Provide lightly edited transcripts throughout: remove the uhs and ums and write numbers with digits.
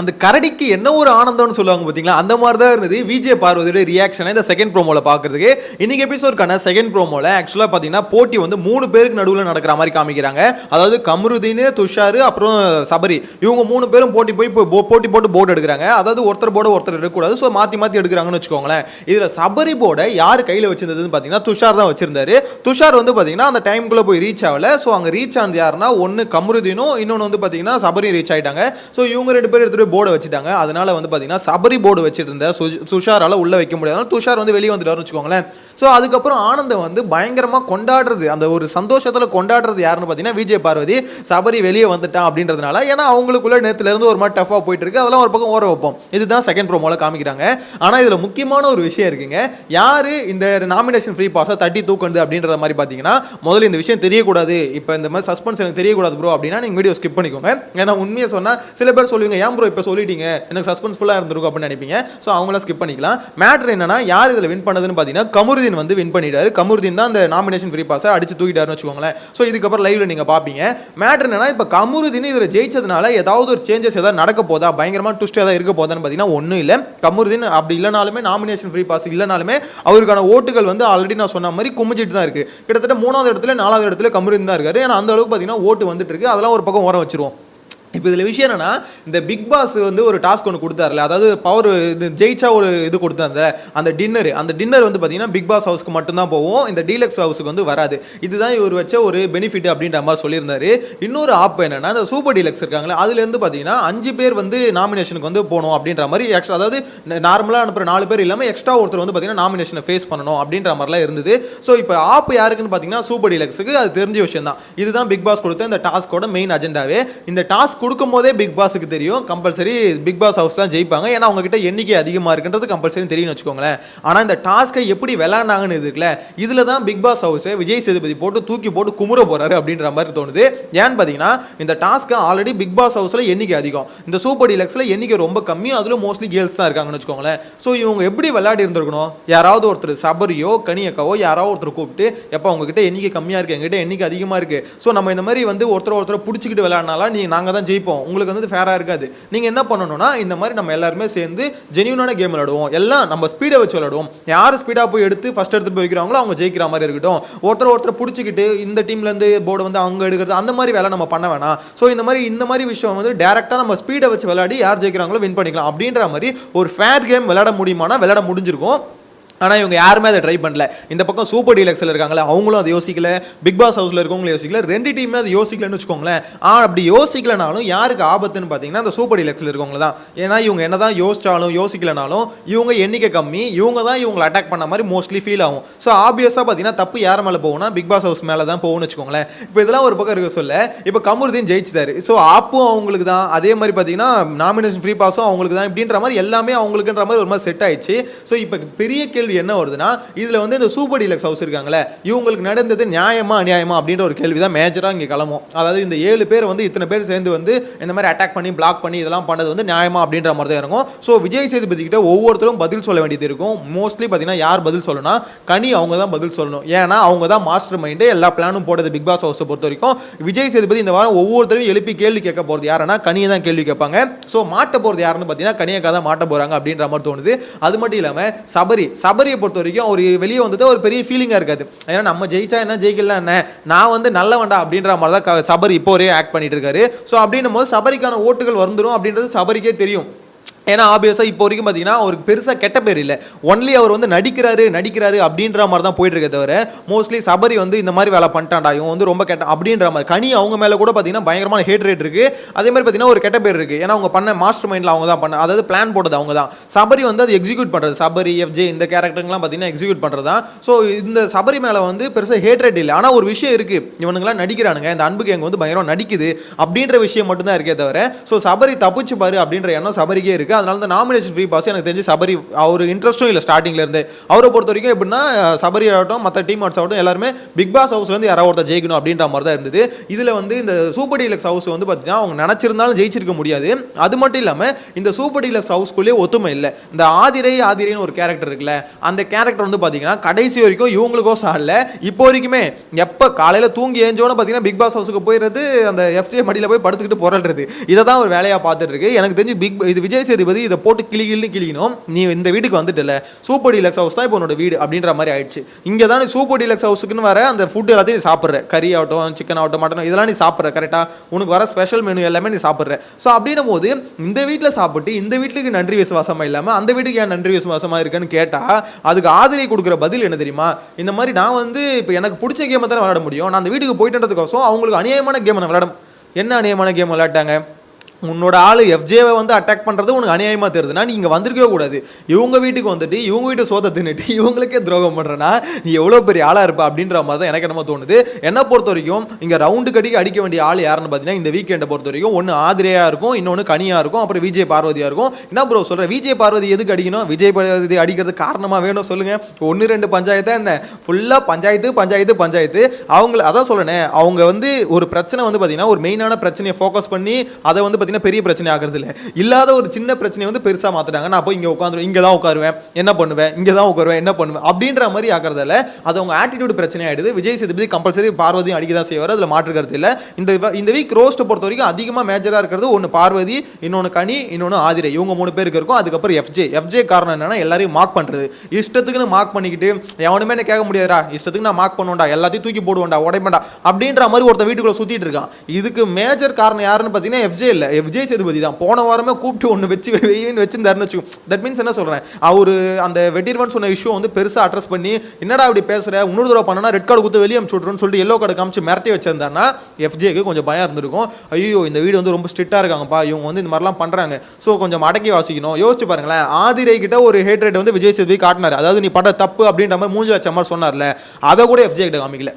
அந்த கரடிக்கு என்ன ஒரு ஆனந்தம்னு சொல்லுவாங்க பார்த்தீங்களா, அந்த மாதிரி தான் இருந்தது விஜய் பார்வதியோட ரியாக்ஷனை இந்த செகண்ட் ப்ரோமோல பார்க்கறதுக்கு. இன்னைக்கு எபிசோட்கான செகண்ட் ப்ரோமோல ஆக்சுவலாக பார்த்தீங்கன்னா போட்டி வந்து 3 பேருக்கு நடுவில் நடக்கிற மாதிரி காமிக்கிறாங்க. அதாவது கமருதீன், துஷார், அப்புறம் சபரி, இவங்க 3 பேரும் போட்டி போட்டு போர்டு எடுக்கிறாங்க. அதாவது ஒருத்தர் போர்டு ஒருத்தர் எடுக்கக்கூடாது, ஸோ மாற்றி எடுக்கிறாங்கன்னு வச்சுக்கோங்களேன். இதில் சபரி போர்டை யார் கையில் வச்சிருந்ததுன்னு பார்த்தீங்கன்னா துஷார் தான் வச்சிருந்தாரு. துஷார் வந்து பார்த்தீங்கன்னா அந்த டைமுக்குள்ளே போய் ரீச் ஆகல. ஸோ அங்கே ரீச் ஆனது யாருன்னா ஒன்று கமருதீனும், இன்னொன்று வந்து பார்த்தீங்கன்னா சபரி ரீச் ஆகிட்டாங்க. ஸோ இவங்க 2 பேர் எடுத்துகிட்டு போர்டை வச்சுட்டாங்க. அதனால வந்து பார்த்தீங்கன்னா சபரி போர்டு வச்சுட்டு இருந்த துஷாரால உள்ள வைக்க முடியாது. துஷார் வந்து வெளியே வந்துட்டாருன்னு வச்சுக்கோங்களேன். ஸோ அதுக்கப்புறம் ஆனந்தம் வந்து பயங்கரமாக கொண்டாடுறது, அந்த ஒரு சந்தோஷத்தில் கொண்டாடுறது யாருன்னு பார்த்தீங்கன்னா விஜய் பார்வதி. சபரி வெளியே வந்துட்டான் அப்படின்றதுனால, ஏன்னா அவங்களுக்குள்ள நேரத்துலேருந்து ஒரு மாதிரி டஃபாக போயிட்டு இருக்கு. அதெல்லாம் ஒரு பக்கம் ஓர வைப்போம். இதுதான் செகண்ட் ப்ரோமோல காமிக்கிறாங்க. ஆனால் இதில் முக்கியமான ஒரு விஷயம் இருக்குங்க. யார் இந்த நாமினேஷன் ஃப்ரீ பாஸை தட்டி தூக்குது அப்படின்ற மாதிரி பார்த்தீங்கன்னா, முதல்ல இந்த விஷயம் தெரியக்கூடாது, இப்போ இந்த மாதிரி சஸ்பென்ஸ் எனக்கு தெரியக்கூடாது ப்ரோ அப்படின்னா நீங்கள் வீடியோ ஸ்கிப் பண்ணிக்கோங்க. ஏன்னா உண்மையை சொன்னால் சில பேர் சொல்லுவீங்க, ஏன் ப்ரோ இப்போ சொல்லிட்டீங்க, எனக்கு சஸ்பென்ஸ்ஃபுல்லாக இருந்திருக்கும் அப்படின்னு நினைப்பீங்க. ஸோ அவங்களாம் ஸ்கிப் பண்ணிக்கலாம். மேட்டர் என்னன்னா, யார் இதில் வின் பண்ணதுன்னு பார்த்தீங்கன்னா கமருதீன் வந்து வின் பண்ணிட்டாரு. கமருதீன் தான் அந்த நாமினேஷன் ஃப்ரீ பாஸை அடிச்சு தூக்கிட்டாருன்னு வச்சுக்கோங்களேன். ஸோ இதுக்கப்புறம் லைவ்ல நீங்கள் பார்ப்பீங்க. மேட்டர் என்னன்னா, இப்போ கமருதீன் இதில் ஜெயிச்சதுனால ஏதாவது ஒரு சேஞ்சஸ் ஏதாவது நடக்க போதா, பயங்கரமாக ட்விஸ்ட் ஏதாவது இருக்க போதான்னு பார்த்தீங்கன்னா ஒன்றும் இல்லை. கமருதீன் அப்படி இல்லைனாலுமே, நாமினேஷன் ஃப்ரீ பாஸ் இல்லைனாலுமே அவருக்கான ஓட்டுகள் வந்து ஆல்ரெடி நான் சொன்ன மாதிரி குமிச்சிட்டு தான் இருக்கு. கிட்டத்தட்ட 3வது இடத்துல 4வது இடத்துல கமருதீன் தான் இருக்காரு. ஏன்னா அந்த அளவுக்கு பார்த்தீங்கன்னா ஓட்டு வந்துட்டு இருக்கு. அதெல்லாம் ஒரு பக்கம் ஓரம் வச்சிருவோம். இப்போ இதில் விஷயம் என்னன்னா, இந்த பிக் பாஸ் வந்து ஒரு டாஸ்க் ஒன்று கொடுத்தாருல, அதாவது பவர் இது ஜெயிச்சா ஒரு இது கொடுத்தாங்க, அந்த டின்னர் வந்து பார்த்தீங்கன்னா பிக் பாஸ் ஹவுஸ்க்கு மட்டும்தான் போவோம், இந்த டீலக்ஸ் ஹவுஸுக்கு வந்து வராது. இதுதான் இவர் வச்ச ஒரு பெனிஃபிட் அப்படின்ற மாதிரி சொல்லியிருந்தாரு. இன்னொரு ஆப் என்னன்னா, இந்த சூப்பர் டீலக்ஸ் இருக்காங்களே, அதுலேருந்து பார்த்தீங்கன்னா 5 பேர் வந்து நாமினேஷனுக்கு வந்து போகணும் அப்படின்ற மாதிரி எக்ஸ்ட்ரா, அதாவது நார்மலாக அனுப்புகிற 4 பேர் இல்லாமல் எக்ஸ்ட்ரா ஒருத்தர் வந்து பார்த்தீங்கன்னா நாமினேஷனை ஃபேஸ் பண்ணணும் அப்படின்ற மாதிரிலாம் இருந்தது. ஸோ இப்போ ஆப் யாருக்குன்னு பார்த்தீங்கன்னா சூப்பர் டீலக்ஸுக்கு. அது தெரிஞ்ச விஷயம் தான். இதுதான் பிக் பாஸ் கொடுத்த இந்த டாஸ்கோட மெயின் அஜெண்டாவே. இந்த டாஸ்க் கொடுக்கும் போதே பிக் பாஸுக்கு தெரியும் கம்பல்சரி பிக் பாஸ் ஹவுஸ் தான் ஜெயிப்பாங்க, ஏன்னா அவங்க கிட்ட எண்ணிக்கை அதிகமாக இருக்குன்றது கம்பல்சரி தெரியும் வச்சுக்கோங்களேன். ஆனால் இந்த டாஸ்க்கை எப்படி விளையாண்டாங்கன்னு இருக்குல்ல, இதில் தான் பிக் பாஸ் ஹவுஸை விஜய் சேதுபதி தூக்கி போட்டு குமுற போறாரு அப்படின்ற மாதிரி தோணுது. ஏன்னு பார்த்தீங்கன்னா, இந்த டாஸ்க்கு ஆல்ரெடி பிக் பாஸ் ஹவுஸில் எண்ணிக்கை அதிகம், இந்த சூப்பர் டீலக்ஸில் எண்ணிக்கை ரொம்ப கம்மி, அதில் மோஸ்ட்லி கேர்ள்ஸ் தான் இருக்காங்கன்னு வச்சுக்கோங்களேன். ஸோ இவங்க எப்படி விளையாடி இருந்திருக்கணும், யாராவது ஒருத்தர் சபரியோ கனியக்காவோ யாராவது ஒருத்தர் கூப்பிட்டு, எப்போ உங்ககிட்ட எண்ணிக்கை கம்மியாக இருக்குது, எங்ககிட்ட எண்ணிக்கை அதிகமாக இருக்குது, ஸோ நம்ம இந்த மாதிரி வந்து ஒருத்தரை பிடிச்சிக்கிட்டு விளையாடினாலாம் நாங்கள் தான் ஜெயிப்போம், உங்களுக்கு வந்து ஃபேராக இருக்காது. நீங்கள் என்ன பண்ணணும்னா, இந்த மாதிரி நம்ம எல்லாருமே சேர்ந்து ஜெனியூனான கேம் விளையாடுவோம், எல்லாம் நம்ம ஸ்பீடை வச்சு விளையாடுவோம், யார் ஸ்பீடாக போய் ஃபர்ஸ்ட் எடுத்து போய் வைக்கிறாங்களோ அவங்க ஜெயிக்கிற மாதிரி இருக்கட்டும். ஒருத்தர் பிடிச்சிக்கிட்டு இந்த டீம்லேருந்து போர்டு வந்து அவங்க எடுக்கிறது அந்த மாதிரி வேலை நம்ம பண்ண வேணாம். ஸோ இந்த மாதிரி விஷயம் வந்து டேரெக்டாக நம்ம ஸ்பீடை வச்சு விளையாடி யார் ஜெயிக்கிறாங்களோ வின் பண்ணிக்கலாம் அப்படின்ற மாதிரி ஒரு ஃபேர் கேம் விளையாட முடியுமானா விளையாட முடிஞ்சிருக்கும். ஆனால் இவங்க யாருமே அதை ட்ரை பண்ணல. இந்த பக்கம் சூப்பர் டீலக்ஸில் இருக்காங்களே அவங்களும் அதை யோசிக்கல, பிக் பாஸ் ஹவுஸில் இருக்கவங்களும் யோசிக்கல, 2 டீமே அதை யோசிக்கலன்னு வச்சுக்கோங்களேன். அப்படி யோசிக்கலனாலும் யாருக்கு ஆபத்துன்னு பார்த்தீங்கன்னா அந்த சூப்பர் டீலக்ஸில் இருக்கவங்க தான். ஏன்னா இவங்க என்ன தான் யோசிக்கலனாலும் இவங்க எண்ணிக்கை கம்மி, இவங்க தான் இவங்களை அட்டாக் பண்ண மாதிரி மோஸ்ட்லி ஃபீல் ஆகும். ஸோ ஆப்வியஸாக பார்த்தீங்கன்னா தப்பு யார் மேலே போகும்னா பிக் பாஸ் ஹவுஸ் மேலே தான் போகும்னு வச்சுக்கோங்களேன். இப்போ இதெல்லாம் ஒரு பக்கம் இருக்க சொல்ல, இப்போ கமருதீன் ஜெயிச்சிட்டாரு, ஸோ ஆப்பும் அவங்களுக்கு தான், அதே மாதிரி பார்த்தீங்கன்னா நாமினேஷன் ஃப்ரீ பாஸும் அவங்களுக்கு தான், இப்படின்ற மாதிரி எல்லாமே அவங்களுக்குன்ற மாதிரி ஒரு மாதிரி செட் ஆயிடுச்சு. ஸோ இப்போ பெரிய கேள்வி என்ன வருதுன்னா, இதுல வந்து இந்த சூப்பர் டீலக்ஸ் ஹவுஸ் இருக்காங்களே, இவங்களுக்கு நடந்தது நியாயமா அநியாயமா அப்படின்ற ஒரு கேள்வி தான் மேஜரா இங்க கிளம்பும். அதாவது இந்த 7 பேர் வந்து இத்தனை பேர் சேர்ந்து வந்து இந்த மாதிரி அட்டாக் பண்ணி பிளாக் பண்ணி இதெல்லாம் பண்ணது வந்து நியாயமா அப்படின்ற மாதிரி தான் இருக்கும். ஸோ விஜய் சேதுபதி கிட்ட ஒவ்வொருத்தரும் பதில் சொல்ல வேண்டியது இருக்கும். மோஸ்ட்லி பார்த்தீங்கன்னா யார் பதில் சொல்லணும், கனி அவங்க தான் பதில் சொல்லணும். ஏன்னா அவங்க தான் மாஸ்டர் மைண்டு, எல்லா பிளானும் போடுறது பிக் பாஸ் ஹவுஸை பொறுத்த வரைக்கும். விஜய் சேதுபதி இந்த வாரம் ஒவ்வொருத்தரையும் எழுப்பி கேள்வி கேட்க போறது யாருன்னா கனியை தான் கேள்வி கேட்பாங்க. ஸோ மாட்ட போறது யாருன்னு பார்த்தீங்கன்னா கனியக்கா தான் மாட்ட போறாங்க அப்படின்ற மாதிரி தோணுது. அது மட்டும் இல்லாமல் சபரியை பொறுத்த வரைக்கும் அவர் வெளியே வந்தது ஒரு பெரிய ஃபீலிங்காக இருக்காது. ஏன்னா நம்ம ஜெயிச்சா என்ன ஜெயிக்கலாம் என்ன, நான் வந்து நல்ல வேண்டாம் அப்படின்ற மாதிரி தான் சபரி இப்போ ஒரே ஆக்ட் பண்ணிட்டு இருக்காரு. ஸோ அப்படின்னும் போது சபரிக்கான ஓட்டுகள் வந்துடும் அப்படின்றது சபரிக்கே தெரியும். ஏன்னா ஆப்வியஸாக இப்போ வரைக்கும் பார்த்தீங்கன்னா அவருக்கு பெருசாக கெட்ட பேர் இல்லை, ஒன்லி அவர் வந்து நடிக்கிறாரு அப்படின்ற மாதிரி தான் போயிட்டு இருக்க தவிர மோஸ்ட்லி சபரி வந்து இந்த மாதிரி வேலை பண்ணிட்டான்டா இவன் வந்து ரொம்ப கெட்ட அப்படின்ற மாதிரி. கனி அவங்க மேலே கூட பார்த்தீங்கன்னா பயங்கரமான ஹேட் ரேட் இருக்குது. அதே மாதிரி பார்த்தீங்கன்னா ஒரு கெட்ட பேர் இருக்குது, ஏன்னா அவங்க பண்ண மாஸ்டர் மைண்டில் அவங்க தான் பண்ண, அதாவது பிளான் போட்டது அவங்க தான். சபரி வந்து அது எக்ஸிக்யூட் பண்ணுறது, சபரி எஃப்ஜே இந்த கேரக்டருங்கெலாம் பார்த்தீங்கன்னா எக்ஸிக்யூட் பண்ணுறது தான். ஸோ இந்த சபரி மேலே வந்து பெருசாக ஹேட் ரேட் இல்லை. ஆனால் ஒரு விஷயம் இருக்குது, இவனுங்களாம் நடிக்கிறானுங்க, இந்த அன்பு கேங் வந்து பயங்கரம் நடிக்குது அப்படின்ற விஷயம் மட்டும்தான் இருக்கே தவிர ஸோ சபரி தப்பிச்சு பாரு அப்படின்ற எண்ணம் சபரிக்கே இருக்குது. இருக்கு. அதனால இந்த நாமினேஷன் ஃப்ரீ பாஸ் எனக்கு தெரிஞ்சு சபரி அவர் இன்ட்ரெஸ்ட்டும் இல்லை ஸ்டார்டிங்ல இருந்து. அவரை பொறுத்த வரைக்கும் எப்படின்னா சபரி ஆகட்டும் மற்ற டீம் ஆகட்டும் எல்லாருமே பிக் பாஸ் ஹவுஸ்ல இருந்து யாராவது ஒருத்தர் ஜெயிக்கணும் அப்படின்ற மாதிரி தான் இருந்தது. இதுல வந்து இந்த சூப்பர் டீலக்ஸ் ஹவுஸ் வந்து பார்த்தீங்கன்னா அவங்க நினைச்சிருந்தாலும் ஜெயிச்சிருக்க முடியாது. அது மட்டும் இல்லாம இந்த சூப்பர் டீலக்ஸ் ஹவுஸ்க்குள்ளே ஒத்துமை இல்லை. இந்த ஆதிரைன்னு ஒரு கேரக்டர் இருக்குல்ல, அந்த கேரக்டர் வந்து பார்த்தீங்கன்னா கடைசி வரைக்கும் இவங்களுக்கோ சாடல. இப்போ வரைக்குமே எப்போ காலையில் தூங்கி ஏஞ்சோன்னு பார்த்தீங்கன்னா பிக் பாஸ் ஹவுஸுக்கு போயிடுறது, அந்த எஃப்ஜே மடியில் போய் படுத்துக்கிட்டு போராடுறது, இதை தான் ஒரு வேலையாக பார்த்துட்டு இருக்கு. எனக்கு தெரிஞ்சு இது விஜய் சேதுபதி இதை போட்டு கிளிக்கணும். நீ இந்த வீட்டுக்கு வந்துட்டல, சூப்பர் டீலக்ஸ் ஹவுஸ் தான் இப்போ உன்னோட வீடு அப்படின்ற மாதிரி ஆயிடுச்சு. இங்கே தான் நீ சூப்பர் டீலக்ஸ் ஹவுஸுக்குன்னு வர அந்த ஃபுட் எல்லாத்தையும் நீ சாப்பிட்ற, கறி ஆகட்டும் சிக்கன் ஆகட்டும் மட்டன் இதெல்லாம் நீ சாப்பிட்ற கரெக்டாக, உனக்கு வர ஸ்பெஷல் மெனு எல்லாமே நீ சாப்பிட்ற. ஸோ அப்படின்னும் போது இந்த வீட்டில் சாப்பிட்டு இந்த வீட்டுக்கு நன்றி விசுவாசமாக இல்லாமல் அந்த வீட்டுக்கு ஏன் நன்றி விசுவாசமாக இருக்குன்னு கேட்டால் அதுக்கு ஆதரவு கொடுக்குற பதில் என்ன தெரியுமா? இந்த மாதிரி நான் வந்து இப்போ எனக்கு பிடிச்ச கேமை தானே விளையாட முடியும், நான் அந்த வீட்டுக்கு போயிட்டதுக்கோசம் அவங்களுக்கு அநியாயமான கேமை நான் விளையாட. என்ன அநியாயமான கேம் விளையாட்டாங்க? உன்னோட ஆள் எஃப்ஜேவை வந்து அட்டாக் பண்ணுறது உனக்கு அநியாயமாக தெரியுதுன்னா நீ இங்கே வந்திருக்கவே கூடாது. இவங்க வீட்டுக்கு வந்துட்டு இவங்க வீட்டு சோத்தை தின்னுட்டு இவங்களுக்கே துரோகம் பண்ணுறேன்னா நீ எவ்வளோ பெரிய ஆளாக இருப்பா அப்படின்ற மாதிரி தான் எனக்கு என்னமோ தோணுது. என்னை பொறுத்த வரைக்கும் இங்கே ரவுண்டு கட்டிக்கு அடிக்க வேண்டிய ஆள் யாருன்னு பார்த்தீங்கன்னா இந்த வீக்கெண்டை பொறுத்த வரைக்கும் ஒன்று ஆதிரையாக இருக்கும், இன்னொன்று கனியாக இருக்கும், அப்புறம் விஜய் பார்வதியாக இருக்கும். என்ன ப்ரோ சொல்கிறேன், விஜய் பார்வதி எதுக்கு அடிக்கணும்? விஜய் பார்வதி அடிக்கிறது காரணமாக வேணும் சொல்லுங்கள். 1-2 பஞ்சாயத்தான் என்ன, ஃபுல்லாக பஞ்சாயத்து. அவங்கள அதான் சொல்லணே, அவங்க வந்து ஒரு பிரச்சனை வந்து பார்த்தீங்கன்னா ஒரு மெயினான பிரச்சனையை ஃபோக்கஸ் பண்ணி அதை வந்து பெரிய பிரச்சனை ஆகிறது இல்லை, இல்லாத ஒரு சின்ன பிரச்சனையை வந்து பெருசாக மாற்றிட்டாங்க. நான் போய் இங்கே உட்காந்துருவேன், இங்கே தான் உட்காருவேன், என்ன பண்ணுவேன், இங்கே தான் உட்காருவேன், என்ன பண்ணுவேன் அப்படின்ற மாதிரி ஆகிறதால அது அவங்க ஆட்டிடியூட் பிரச்சனை ஆகிடுது. விஜய் சேதுபதி கம்பல்சரி பார்வதியும் அடிக்க தான் செய்வார், அதில் மாற்றுக்கிறது இல்லை. இந்த வீக் ரோஸ்ட்டை பொறுத்த வரைக்கும் அதிகமாக மேஜராக இருக்கிறது ஒன்று பார்வதி, இன்னொன்று கனி, இன்னொன்று ஆதிரை, இவங்க 3 பேருக்கு இருக்கும். அதுக்கப்புறம் எஃப்ஜே காரணம் என்னன்னா எல்லாரையும் மார்க் பண்ணுறது, இஷ்டத்துக்குன்னு மார்க் பண்ணிக்கிட்டு எவனுமே என்ன கேட்க முடியாதா, இஷ்டத்துக்கு நான் மார்க் பண்ணுவேன்டா, எல்லாத்தையும் தூக்கி போடுவேன்டா, உடைப்பேன்டா அப்படின்ற மாதிரி ஒருத்த வீட்டுக்குள்ள சுற்றிட்டு இருக்கான். இதுக்கு மேஜர் காரணம் யாருன்னு பார்த்தீங்கன்னா எஃப்ஜே இல்லை, விஜய் சேதுபதி தான். போன வாரமே கூப்பிட்டு ஒன்று வச்சிருந்தாருன்னு வச்சுக்கோ. தட் மீன்ஸ் என்ன சொல்கிறேன், அவர் அந்த வெட்டிர்வன் சொன்ன இஷ்யூ வந்து பெருசாக அட்ரஸ் பண்ணி என்னடா அப்படி பேசுகிற, இன்னொரு தடவை பண்ணனா ரெட் கார்டு கொடுத்து வெளியே அனுப்பிச்சு விட்ருன்னு சொல்லிட்டு எல்லோ கார்டு காமிச்சு மிரட்டி வச்சிருந்தாருன்னா எஃப்ஜேக்கு கொஞ்சம் பயம் இருந்திருக்கும். ஐயோ இந்த வீடு வந்து ரொம்ப ஸ்ட்ரிக்டாக இருக்காங்கப்பா, இவங்க வந்து இந்த மாதிரிலாம் பண்ணுறாங்க, ஸோ கொஞ்சம் அடக்கி வாசிக்கணும். யோசிச்சு பாருங்களேன், ஆதிரை கிட்ட ஒரு ஹேட்ரேட் வந்து விஜய் சேதுபதி காட்டினார், அதாவது நீ பண்ற தப்பு அப்படின்ற மாதிரி மூஞ்சி வச்ச மாதிரி சொன்னார்ல, அதை கூட எஃப்ஜே கிட்ட காமிக்கல.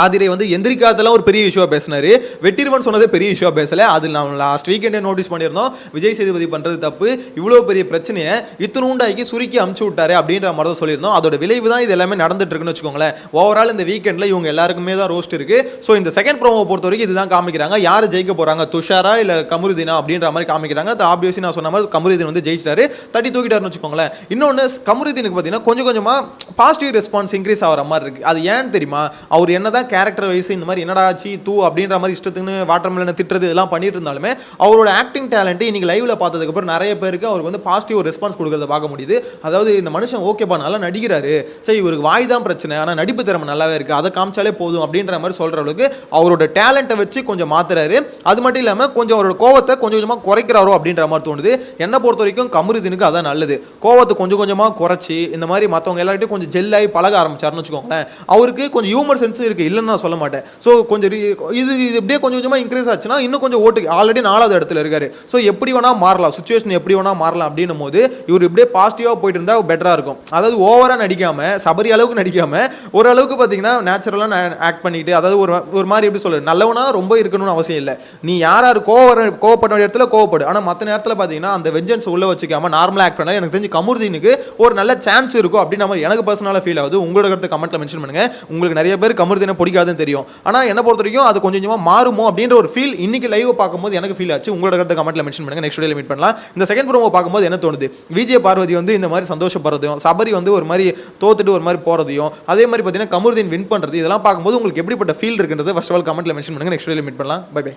ஆதிரை வந்து எந்திரிக்காதெல்லாம் ஒரு பெரிய இஷ்யூவாக பேசினார், வெற்றிவன் சொன்னதே பெரிய இஷ்யூவாக பேசலை. அதில் நம்ம லாஸ்ட் வீக்கெண்டே நோட்டீஸ் பண்ணியிருந்தோம், விஜய் சேதுபதி பண்ணுறது தப்பு, இவ்வளோ பெரிய பிரச்சனையை இத்தனூண்டாக்கி சுருக்கி அமுச்சு விட்டாரு அப்படின்ற மாதிரி தான் சொல்லியிருந்தோம். அதோட விளைவு தான் இது எல்லாமே நடந்துட்டு இருக்குன்னு வச்சுக்கோங்களேன். ஓவரால் இந்த வீக்கெண்டில் இவங்க எல்லாருக்குமே தான் ரோஸ்ட் இருக்குது. ஸோ இந்த செகண்ட் ப்ரோமோ பொறுத்த வரைக்கும் இதுதான் காமிக்கிறாங்க. யார் ஜெயிக்க போகிறாங்க, துஷாரா இல்லை கமருதீனா அப்படின்ற மாதிரி காமிக்கிறாங்க. அது ஆப்வியஸ்லி நான் சொன்ன மாதிரி கமருதீன் வந்து ஜெயிச்சிட்டாரு, தட்டி தூக்கிட்டாருன்னு வச்சுக்கோங்களேன். இன்னொன்று கமருதீனுக்கு பார்த்தீங்கன்னா கொஞ்சம் கொஞ்சமாக பாசிட்டிவ் ரெஸ்பான்ஸ் இன்க்ரீஸ் ஆகிற மாதிரி இருக்குது. அது ஏன்னு தெரியுமா, அவர் என்ன தான் கேரக்டர் வைஸ் இந்த மாதிரி என்னடா ஆச்சு தூ அப்படின்ற மாதிரி இஷ்டத்துக்கு வாட்டர் மெலனை திட்டுறது இதெல்லாம் பண்ணிட்டு இருந்தாலுமே அவரோட ஆக்டிங் டேலண்ட் இன்னைக்கு லைவ்ல பார்த்ததுக்கு அப்புறம் நிறைய பேருக்கு அவருக்கு வந்து பாசிட்டிவ் ரெஸ்பான்ஸ் கொடுக்கறத பார்க்க முடியுது. அதாவது இந்த மனுஷன் ஓகேப்பா நல்லா நடிக்கிறாரு, சரி இவருக்கு வாய் தான் பிரச்சனை, ஆனால் நடிப்பு திறமை நல்லாவே இருக்கு, அதை காமிச்சாலே போதும் அப்படின்ற மாதிரி சொல்றவங்களுக்கு அவரோட டேலண்ட்டை வச்சு கொஞ்சம் மாத்துறாரு. அது மட்டும் இல்லாமல் கொஞ்சம் அவரோட கோவத்தை கொஞ்சம் கொஞ்சமாக குறைக்கிறாரோ அப்படின்ற மாதிரி தோணுது. என்னை பொறுத்த வரைக்கும் கமருதீனுக்கு அதான் நல்லது, கோவத்தை கொஞ்சம் கொஞ்சமாக குறைச்சி இந்த மாதிரி மற்றவங்க எல்லார்ட்டையும் கொஞ்சம் ஜெல்லாகி பழக ஆரம்பிச்சாருன்னு வச்சுக்கோங்களேன். அவருக்கு கொஞ்சம் ஹியூமர் சென்ஸும் இருக்கு, இல்லைன்னு நான் சொல்ல மாட்டேன். ஸோ கொஞ்சம் இது இப்படியே கொஞ்சம் கொஞ்சமாக இன்க்ரீஸ் ஆச்சுன்னா இன்னும் கொஞ்சம் ஓட்டு, ஆல்ரெடி 4வது இடத்துல இருக்காரு. ஸோ எப்படி வேணா மாறலாம், சுச்சுவேஷன் எப்படி வேணா மாறலாம் அப்படின்னும் போது இவர் இப்படியே பாசிட்டிவாக போயிட்டு இருந்தால் பெட்டராக இருக்கும். அதாவது ஓவராக நடிக்காமல் சபரி அளவுக்கு நடிக்காமல் ஓரளவுக்கு பார்த்தீங்கன்னா நேச்சுரலாக ஆக்ட் பண்ணிட்டு, அதாவது ஒரு மாதிரி எப்படி சொல்றது, நல்லவனா ரொம்ப இருக்கணும்னு அவசியம் இல்லை. நீ யார் கோவப்பட வேண்டிய இடத்துல கோவப்படு, ஆனால் மற்ற நேரத்தில் பார்த்தீங்கன்னா அந்த வெஞ்சன்ஸ் உள்ள வச்சுக்காம நார்மலாக ஆக்ட் பண்ணால் எனக்கு தெரிஞ்சு கமருதீனுக்கு ஒரு நல்ல சான்ஸ் இருக்கும் அப்படின்னு நம்ம எனக்கு பர்சனலாக ஃபீல் ஆகுது. உங்களோட கருத்து கமெண்ட்ல மென்ஷன் பண்ணுங்க. உங்களுக்கு நிறைய பேர் கமருதீனை பிடிக்காதுன்னு தெரியும், ஆனால் என்ன பொறுத்த வரைக்கும் அது கொஞ்சம் கொஞ்சமாக மாறுமோ அப்படின்ற ஒரு ஃபீல் இன்னைக்கு லைவ் பார்க்கும்போது எனக்கு ஃபீல் ஆச்சு. உங்களோட கருத்தை கமெண்ட்ல மென்ஷன் பண்ணுங்க. நெக்ஸ்ட் வீடியோல மீட் பண்ணலாம். இந்த செகண்ட் ப்ரோமோ பார்க்கும்போது என்ன தோணுது, விஜய் பார்வதி வந்து இந்த மாதிரி சந்தோஷப்படுறதையும் சபரி வந்து ஒரு மாதிரி தோத்துட்டு ஒரு மாதிரி போறதையும் அதே மாதிரி பார்த்தீங்கன்னா கமருதீன் வின் பண்றது, இதெல்லாம் பார்க்கும்போது உங்களுக்கு எப்படிப்பட்ட ஃபீல் இருக்குன்றது ஃபர்ஸ்ட் ஆஃப் ஆல் கமெண்ட்ல மென்ஷன் பண்ணுங்க. நெக்ஸ்ட் வீடியோல மீட் பண்ணலாம். Bye by.